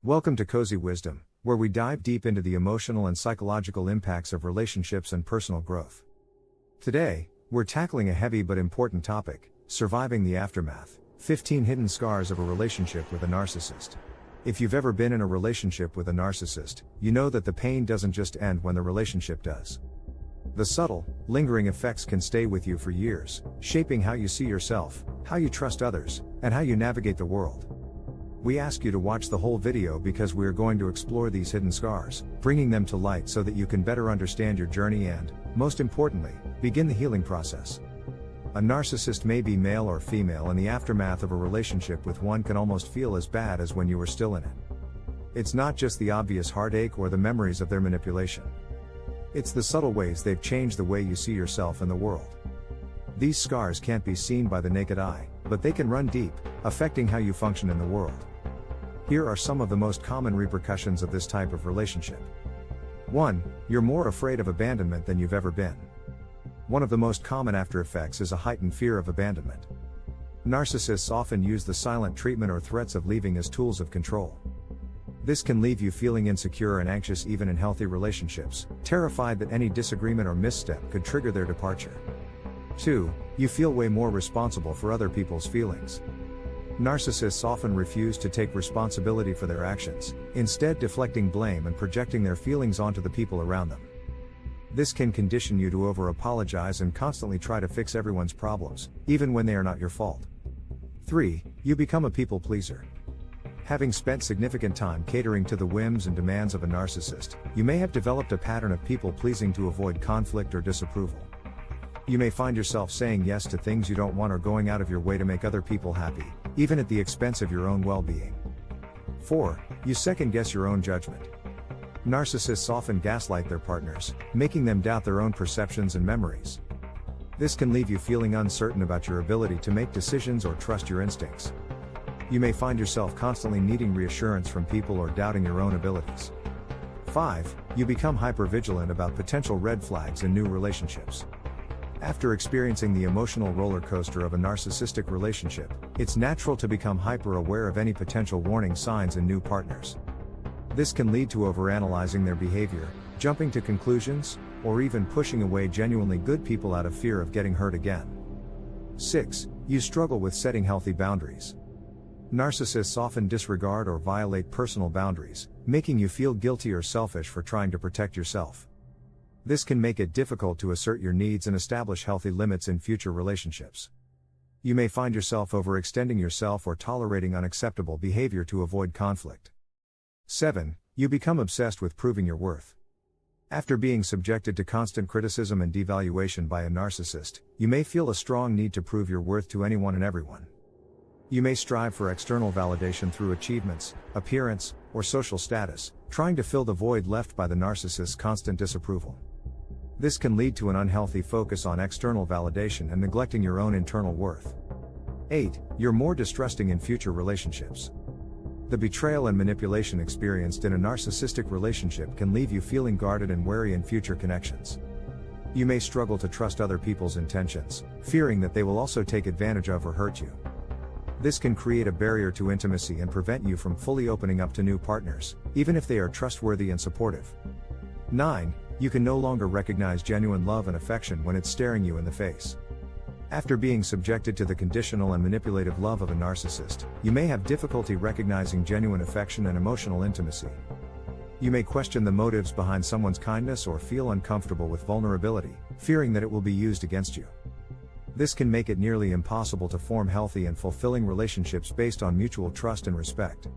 Welcome to Cozy Wisdom, where we dive deep into the emotional and psychological impacts of relationships and personal growth. Today, we're tackling a heavy but important topic: surviving the aftermath, 15 hidden scars of a relationship with a narcissist. If you've ever been in a relationship with a narcissist, you know that the pain doesn't just end when the relationship does. The subtle, lingering effects can stay with you for years, shaping how you see yourself, how you trust others, and how you navigate the world. We ask you to watch the whole video because we are going to explore these hidden scars, bringing them to light so that you can better understand your journey and, most importantly, begin the healing process. A narcissist may be male or female, and the aftermath of a relationship with one can almost feel as bad as when you were still in it. It's not just the obvious heartache or the memories of their manipulation. It's the subtle ways they've changed the way you see yourself and the world. These scars can't be seen by the naked eye, but they can run deep, affecting how you function in the world. Here are some of the most common repercussions of this type of relationship. 1. You're more afraid of abandonment than you've ever been. One of the most common after effects is a heightened fear of abandonment. Narcissists often use the silent treatment or threats of leaving as tools of control. This can leave you feeling insecure and anxious even in healthy relationships, terrified that any disagreement or misstep could trigger their departure. 2. You feel way more responsible for other people's feelings. Narcissists often refuse to take responsibility for their actions, instead deflecting blame and projecting their feelings onto the people around them. This can condition you to over-apologize and constantly try to fix everyone's problems, even when they are not your fault. 3. You become a people pleaser. Having spent significant time catering to the whims and demands of a narcissist, you may have developed a pattern of people pleasing to avoid conflict or disapproval. You may find yourself saying yes to things you don't want or going out of your way to make other people happy, even at the expense of your own well-being. 4. You second-guess your own judgment. Narcissists often gaslight their partners, making them doubt their own perceptions and memories. This can leave you feeling uncertain about your ability to make decisions or trust your instincts. You may find yourself constantly needing reassurance from people or doubting your own abilities. 5. You become hypervigilant about potential red flags in new relationships. After experiencing the emotional roller coaster of a narcissistic relationship, it's natural to become hyper-aware of any potential warning signs in new partners. This can lead to overanalyzing their behavior, jumping to conclusions, or even pushing away genuinely good people out of fear of getting hurt again. 6. You struggle with setting healthy boundaries. Narcissists often disregard or violate personal boundaries, making you feel guilty or selfish for trying to protect yourself. This can make it difficult to assert your needs and establish healthy limits in future relationships. You may find yourself overextending yourself or tolerating unacceptable behavior to avoid conflict. 7. You become obsessed with proving your worth. After being subjected to constant criticism and devaluation by a narcissist, you may feel a strong need to prove your worth to anyone and everyone. You may strive for external validation through achievements, appearance, or social status, trying to fill the void left by the narcissist's constant disapproval. This can lead to an unhealthy focus on external validation and neglecting your own internal worth. 8. You're more distrusting in future relationships. The betrayal and manipulation experienced in a narcissistic relationship can leave you feeling guarded and wary in future connections. You may struggle to trust other people's intentions, fearing that they will also take advantage of or hurt you. This can create a barrier to intimacy and prevent you from fully opening up to new partners, even if they are trustworthy and supportive. 9. You can no longer recognize genuine love and affection when it's staring you in the face. After being subjected to the conditional and manipulative love of a narcissist, you may have difficulty recognizing genuine affection and emotional intimacy. You may question the motives behind someone's kindness or feel uncomfortable with vulnerability, fearing that it will be used against you. This can make it nearly impossible to form healthy and fulfilling relationships based on mutual trust and respect.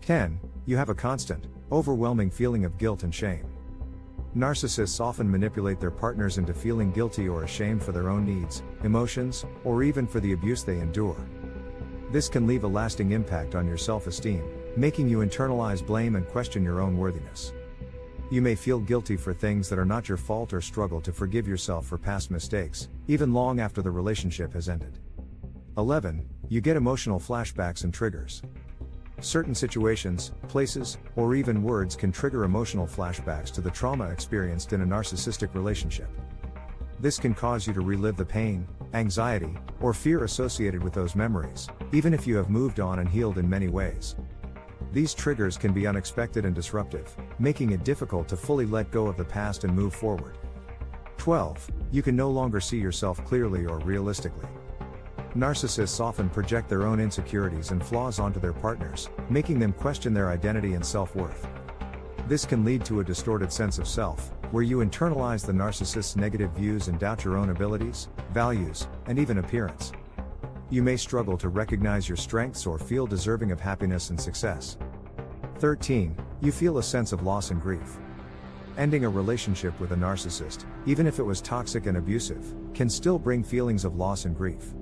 10. You have a constant, overwhelming feeling of guilt and shame. Narcissists often manipulate their partners into feeling guilty or ashamed for their own needs, emotions, or even for the abuse they endure. This can leave a lasting impact on your self-esteem, making you internalize blame and question your own worthiness. You may feel guilty for things that are not your fault or struggle to forgive yourself for past mistakes, even long after the relationship has ended. 11. You get emotional flashbacks and triggers. Certain situations, places, or even words can trigger emotional flashbacks to the trauma experienced in a narcissistic relationship. This can cause you to relive the pain, anxiety, or fear associated with those memories, even if you have moved on and healed in many ways. These triggers can be unexpected and disruptive, making it difficult to fully let go of the past and move forward. 12. You can no longer see yourself clearly or realistically. Narcissists often project their own insecurities and flaws onto their partners, making them question their identity and self-worth. This can lead to a distorted sense of self, where you internalize the narcissist's negative views and doubt your own abilities, values, and even appearance. You may struggle to recognize your strengths or feel deserving of happiness and success. 13. You feel a sense of loss and grief. Ending a relationship with a narcissist, even if it was toxic and abusive, can still bring feelings of loss and grief.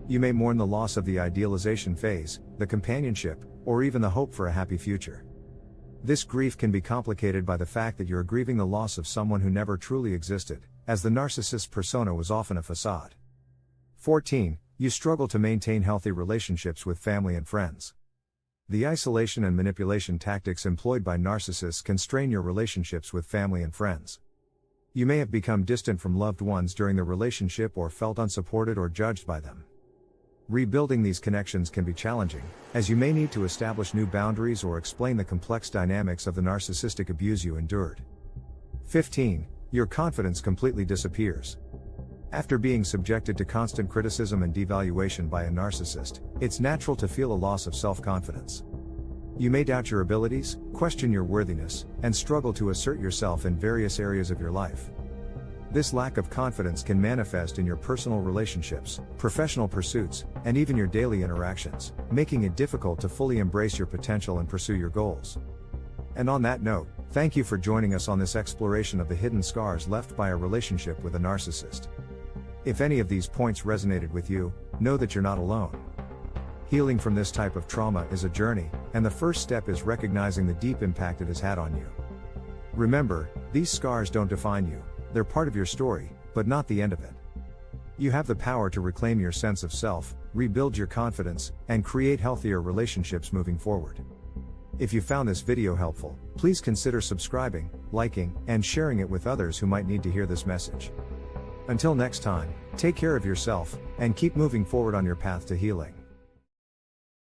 You may mourn the loss of the idealization phase, the companionship, or even the hope for a happy future. This grief can be complicated by the fact that you're grieving the loss of someone who never truly existed, as the narcissist's persona was often a facade. 14. You struggle to maintain healthy relationships with family and friends. The isolation and manipulation tactics employed by narcissists can strain your relationships with family and friends. You may have become distant from loved ones during the relationship or felt unsupported or judged by them. Rebuilding these connections can be challenging, as you may need to establish new boundaries or explain the complex dynamics of the narcissistic abuse you endured. 15. Your confidence completely disappears. After being subjected to constant criticism and devaluation by a narcissist, it's natural to feel a loss of self-confidence. You may doubt your abilities, question your worthiness, and struggle to assert yourself in various areas of your life. This lack of confidence can manifest in your personal relationships, professional pursuits, and even your daily interactions, making it difficult to fully embrace your potential and pursue your goals. And on that note, thank you for joining us on this exploration of the hidden scars left by a relationship with a narcissist. If any of these points resonated with you, know that you're not alone. Healing from this type of trauma is a journey, and the first step is recognizing the deep impact it has had on you. Remember, these scars don't define you. They're part of your story, but not the end of it. You have the power to reclaim your sense of self, rebuild your confidence, and create healthier relationships moving forward. If you found this video helpful, please consider subscribing, liking, and sharing it with others who might need to hear this message. Until next time, take care of yourself, and keep moving forward on your path to healing.